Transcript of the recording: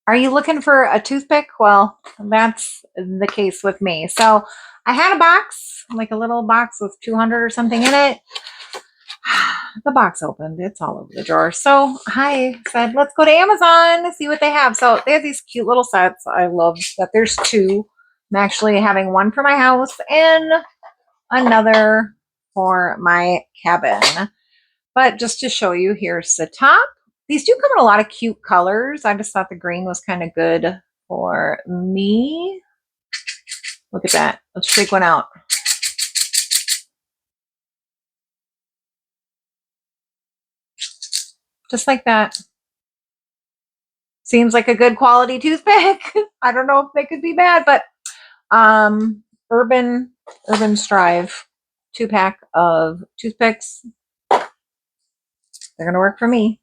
Are you looking for a toothpick? Well, that's the case with me. So I had a box, like a little box with 200 or something in it. The box opened. It's all over the drawer. So I said, let's go to Amazon, see what they have. So they have these cute little sets. I love that there's two. I'm actually having one for my house and another for my cabin. But just to show you, here's the top. These do come in a lot of cute colors. I just thought the green was kind of good for me. Look at that. Let's shake one out. Just like that. Seems like a good quality toothpick. I don't know if they could be bad, but um Urbanstrive 2-pack of toothpicks. They're gonna work for me.